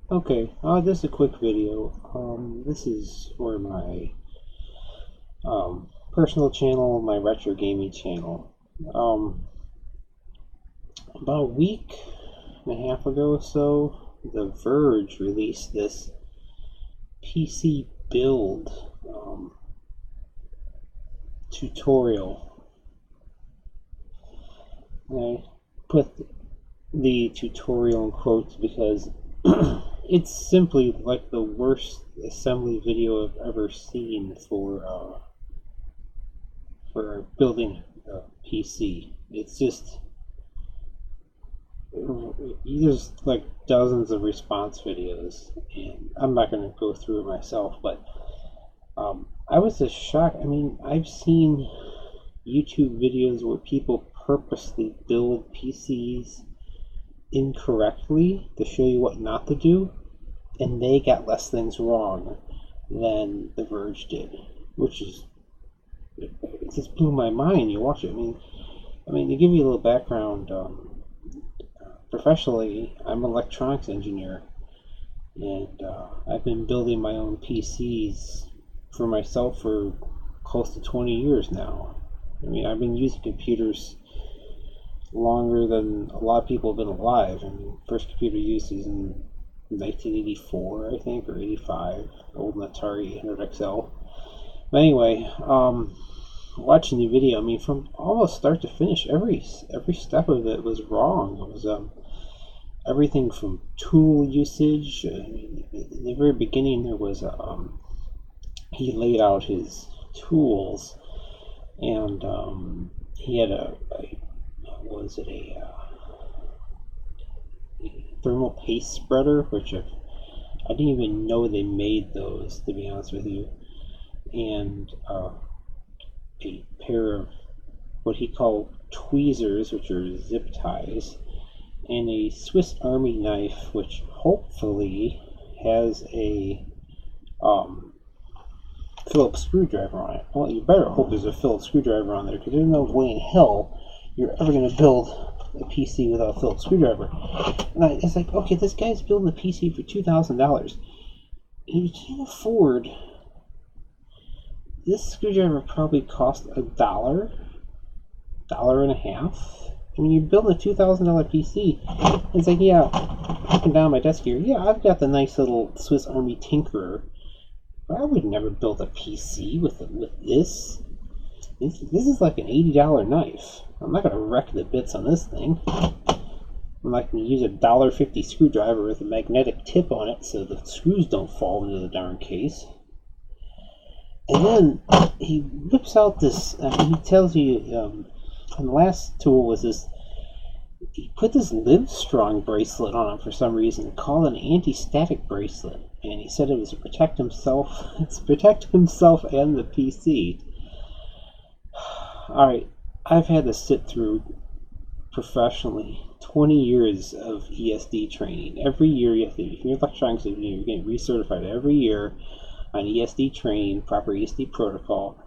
Okay, just a quick video. This is for my personal channel, my retro gaming channel. Um, about a week and a half ago or so, The Verge released this PC Build tutorial. I put the tutorial in quotes because it's simply like the worst assembly video I've ever seen for building a PC. It's just there's like dozens of response videos, and I'm not going to go through it myself, but I was just shocked. I mean, I've seen YouTube videos where people purposely build PCs incorrectly to show you what not to do, and they got less things wrong than The Verge did, which is it just blew my mind. You watch it. I mean, to give you a little background, professionally, I'm an electronics engineer, and I've been building my own PCs for myself for close to 20 years now. I mean, I've been using computers longer than a lot of people have been alive. I mean, first computer use is in 1984, I think, or 85, old Atari 800XL. But anyway, watching the video, I mean, from almost start to finish, every step of it was wrong. It was everything from tool usage. I mean, in the very beginning, there was he laid out his tools, and he had a was it a thermal paste spreader, which I didn't even know they made those, to be honest with you, and a pair of what he called tweezers, which are zip ties, and a Swiss Army knife, which hopefully has a Phillips screwdriver on it. Well, you better hope there's a Phillips screwdriver on there, because there's no way in hell you're ever going to build a PC without a Phillips screwdriver. And it's like, okay, this guy's building a PC for $2,000. You can't afford. This screwdriver probably cost $1, dollar and a half. I mean, you're building a $2,000 PC. It's like, yeah, looking down my desk here, yeah, I've got the nice little Swiss Army Tinkerer. But I would never build a PC with this. This is like an $80 knife. I'm not going to wreck the bits on this thing. I'm not going to use a $1.50 screwdriver with a magnetic tip on it so the screws don't fall into the darn case. And then he whips out this, he tells you, and the last tool was this, he put this Livestrong bracelet on him for some reason, called an anti-static bracelet, and he said it was to protect himself, it's to protect himself and the PC. Alright, I've had to sit through, professionally, 20 years of ESD training. Every year, if you're an electronics engineer, you're getting recertified every year on ESD training, proper ESD protocol.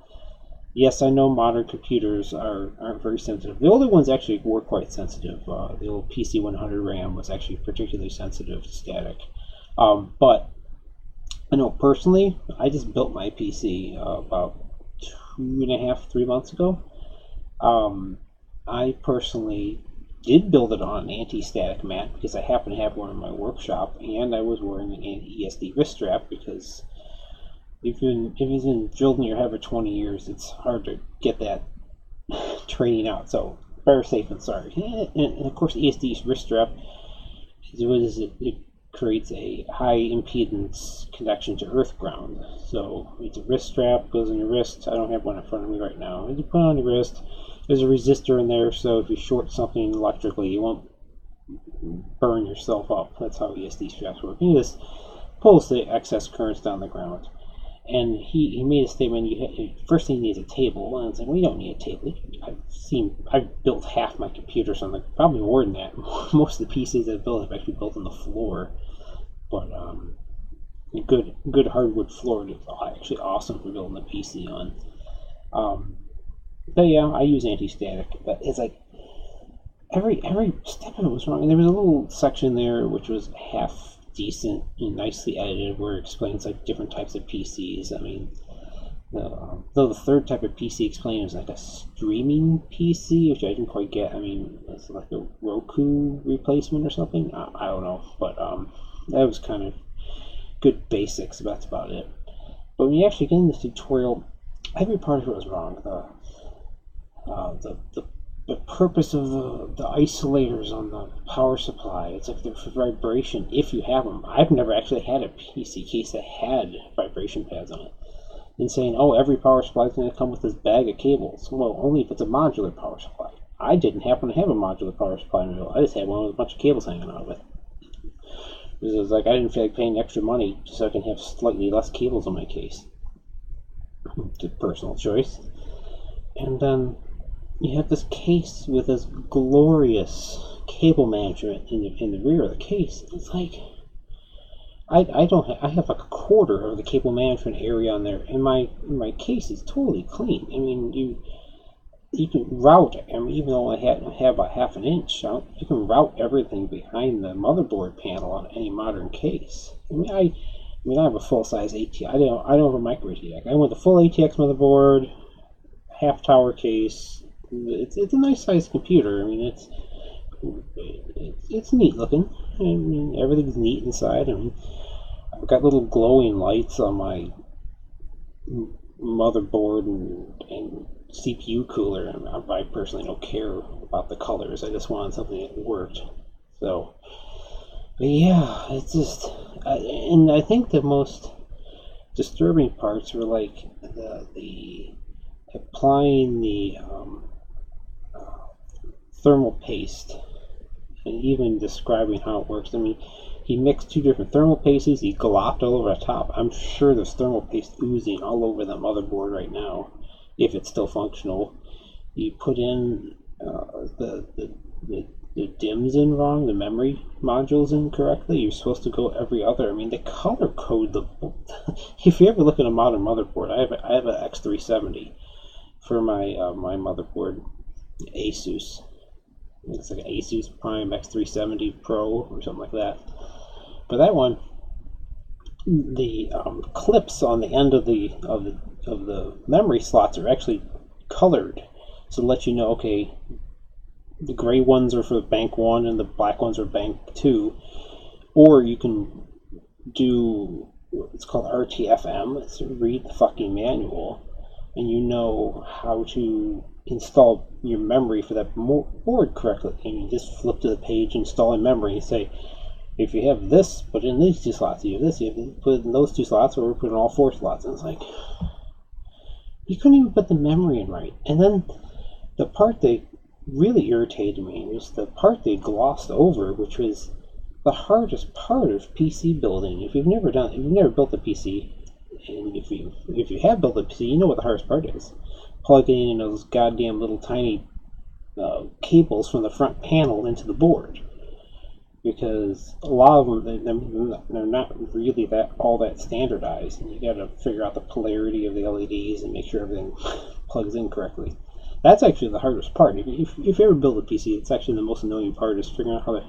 Yes, I know modern computers aren't very sensitive. The older ones actually were quite sensitive. The old PC100 RAM was actually particularly sensitive to static. But I know personally, I just built my PC about 2.5, 3 months ago. I personally did build it on an anti-static mat because I happen to have one in my workshop, and I was wearing an ESD wrist strap because if it's been drilled in your head for 20 years, it's hard to get that training out. So better safe than sorry. And of course, ESD wrist strap it creates a high impedance connection to earth ground. So it's a wrist strap, goes on your wrist. I don't have one in front of me right now. You put it on your wrist. There's a resistor in there, so if you short something electrically, you won't burn yourself up. That's how ESD straps work. You just pulls the excess currents down the ground. And he made a statement. First thing you need is a table, and it's like, well, you don't need a table. I've built half my computer, so I'm like, probably more than that. Most of the PCs I've built have actually built on the floor, but a good hardwood floor is actually awesome for building a PC on. But yeah, I use anti-static, but it's like every step of it was wrong. And there was a little section there which was half decent and nicely edited, where it explains like different types of PCs. I mean, though the third type of PC explained is like a streaming PC, which I didn't quite get. I mean, it's like a Roku replacement or something. I don't know, but that was kind of good basics. But that's about it. But when you actually get in this tutorial, every part of it was wrong. The purpose of the isolators on the power supply, it's like they're for vibration if you have them. I've never actually had a PC case that had vibration pads on it. And saying, oh, every power supply is going to come with this bag of cables. Well, only if it's a modular power supply. I didn't happen to have a modular power supply in the middle. I just had one with a bunch of cables hanging out of it. Because it was like I didn't feel like paying extra money so I can have slightly less cables in my case. It's a personal choice. And then you have this case with this glorious cable management in the rear of the case. It's like I have like a quarter of the cable management area on there, and my case is totally clean. I mean, you can route. I mean, even though I have about half an inch, you can route everything behind the motherboard panel on any modern case. I have a full size ATX. I don't have a micro ATX. I went the full ATX motherboard, half tower case. It's a nice sized computer. I mean, it's neat looking. I mean, everything's neat inside. I mean, I've got little glowing lights on my motherboard and CPU cooler. I personally don't care about the colors. I just wanted something that worked. So, but yeah, it's just, and I think the most disturbing parts were like the applying the thermal paste and even describing how it works. I mean, he mixed two different thermal pastes. He glopped all over the top. I'm sure there's thermal paste oozing all over the motherboard right now, if it's still functional. You put in the DIMMs in wrong, the memory modules incorrectly. You're supposed to go every other. I mean, they color code the. If you ever look at a modern motherboard, I have an X370 for my my motherboard, Asus. It's like an Asus Prime X370 Pro or something like that. But that one, the clips on the end of the memory slots are actually colored, so to let you know, okay, the gray ones are for bank 1 and the black ones are bank 2. Or you can do what's called RTFM. It's read the fucking manual, and you know how to install your memory for that board correctly. And you just flip to the page, install in memory, and say, if you have this, put in these two slots. You have this, you have to put in those two slots, or put in all 4 slots. And it's like, you couldn't even put the memory in right. And then the part that really irritated me was the part they glossed over, which was the hardest part of PC building. If you've never built a PC, and if you have built a PC, you know what the hardest part is. Plugging in those goddamn little tiny cables from the front panel into the board. Because a lot of them, they're not really all that standardized, and you got to figure out the polarity of the LEDs and make sure everything plugs in correctly. That's actually the hardest part. If you ever build a PC, it's actually the most annoying part, is figuring out how to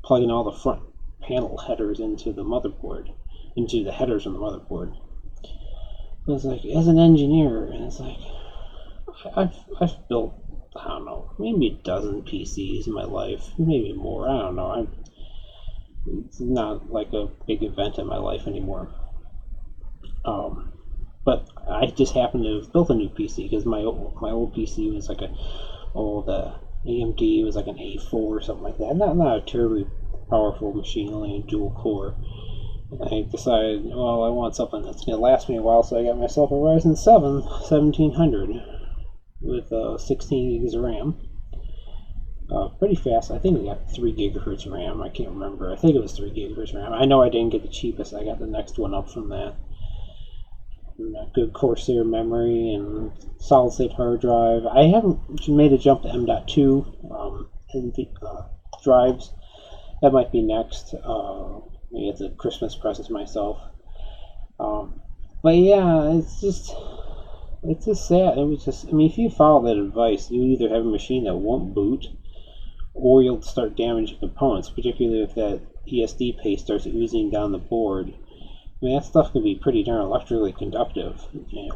plug in all the front panel headers into the motherboard, into the headers on the motherboard. It's like, as an engineer, and it's like, I've built, I don't know, maybe a dozen PCs in my life, maybe more. I don't know. It's not like a big event in my life anymore. But I just happened to have built a new PC, because my old PC was like the AMD was like an A4 or something like that. Not a terribly powerful machine, only a dual core. And I decided, well, I want something that's going to last me a while, so I got myself a Ryzen 7 1700 with 16 gigs of RAM. Pretty fast. I think we got 3 gigahertz RAM. I can't remember. I think it was 3 gigahertz RAM. I know I didn't get the cheapest. I got the next one up from that. And a good Corsair memory and solid state hard drive. I haven't made a jump to M.2 in the drives. That might be next. Maybe it's a Christmas present to myself. But yeah, it's just sad. It was just, I mean, if you follow that advice, you either have a machine that won't boot, or you'll start damaging components, particularly if that ESD paste starts oozing down the board, I mean, that stuff can be pretty darn electrically conductive.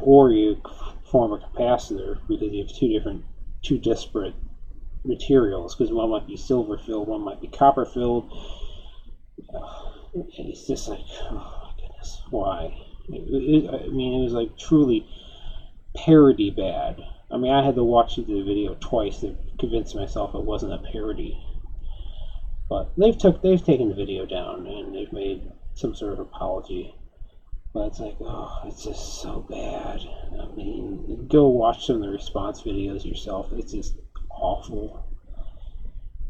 Or you form a capacitor because you have two disparate materials, because one might be silver filled, one might be copper filled. It's just like, oh my goodness, why? I mean, it was like truly parody bad. I mean, I had to watch the video twice to convince myself it wasn't a parody. But they've taken the video down and they've made some sort of apology. But it's like, oh, it's just so bad. I mean, go watch some of the response videos yourself. It's just awful.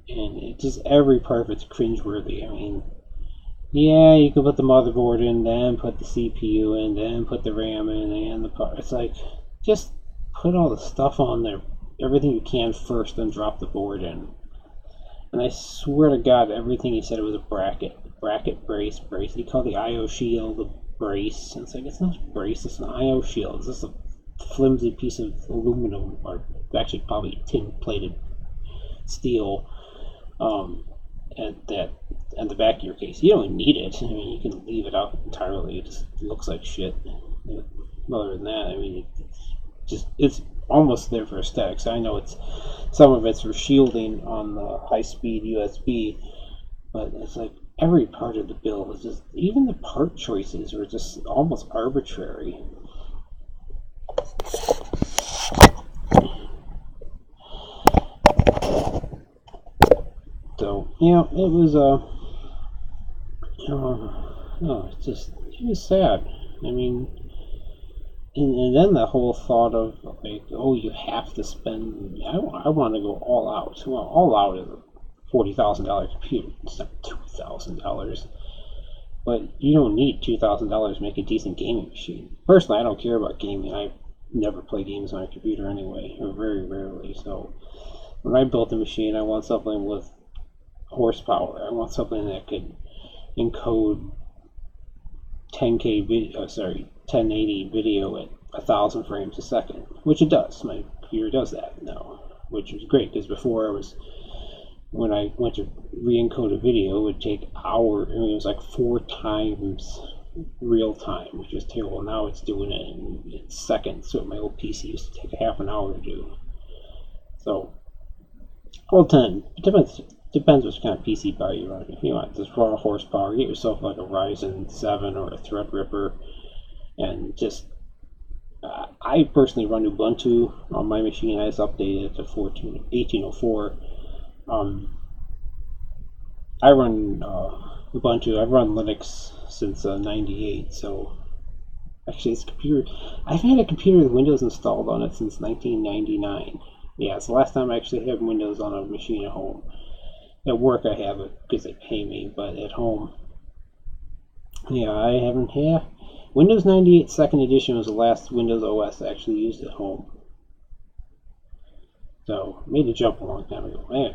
And it just, every part of it's cringeworthy. I mean, yeah, you can put the motherboard in, then put the CPU in, then put the RAM in, and the part. It's like, just put all the stuff on there, everything you can first, then drop the board in. And I swear to God, everything he said it was a bracket, brace. He called the I/O shield a brace. And it's like, it's not a brace, it's an I/O shield. It's just a flimsy piece of aluminum, or actually probably tin-plated steel, at the back of your case. You don't need it. I mean, you can leave it out entirely. It just looks like shit. Other than that, I mean, it's almost there for aesthetics. I know some of it's for shielding on the high-speed USB, but it's like every part of the build is just, even the part choices were just almost arbitrary. So, yeah, it was it was sad. I mean, and then the whole thought of, like, oh, you have to spend, I want to go all out. Well, all out is a $40,000 computer. It's not $2,000. But you don't need $2,000 to make a decent gaming machine. Personally, I don't care about gaming. I never play games on a computer anyway, or very rarely. So when I built a machine, I want something with horsepower. I want something that could encode 1080 video at 1,000 frames a second, which it does. My computer does that now, which was great, because before when I went to re-encode a video, it would take hours. I mean, it was like 4 times real time, which was terrible. Now it's doing it in seconds, so my old PC used to take a half an hour to do. So, all 10. It depends which kind of PC power you run. If you want this raw horsepower, get yourself like a Ryzen 7 or a Threadripper, and just I personally run Ubuntu on my machine. I just updated it to 1804. I run Ubuntu. I've run Linux since '98. So actually, this computer, I've had a computer with Windows installed on it since 1999. Yeah, it's the last time I actually had Windows on a machine at home. At work I have it because they pay me, but at home, yeah, I haven't. Yeah, Windows 98 Second Edition was the last Windows OS I actually used at home. So, made the jump a long time ago. Anyway,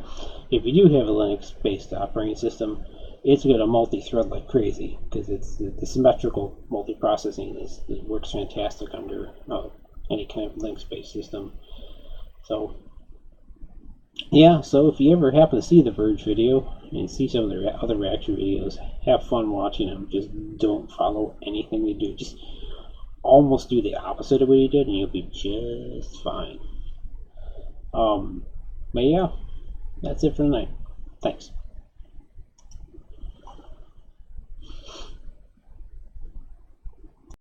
if you do have a Linux-based operating system, it's got a multi-thread like crazy, because it's the symmetrical multiprocessing it works fantastic under any kind of Linux-based system. So, yeah, so if you ever happen to see the Verge video and see some of their other reaction videos, have fun watching them. Just don't follow anything they do. Just almost do the opposite of what he did, and you'll be just fine. But yeah, that's it for tonight. Thanks.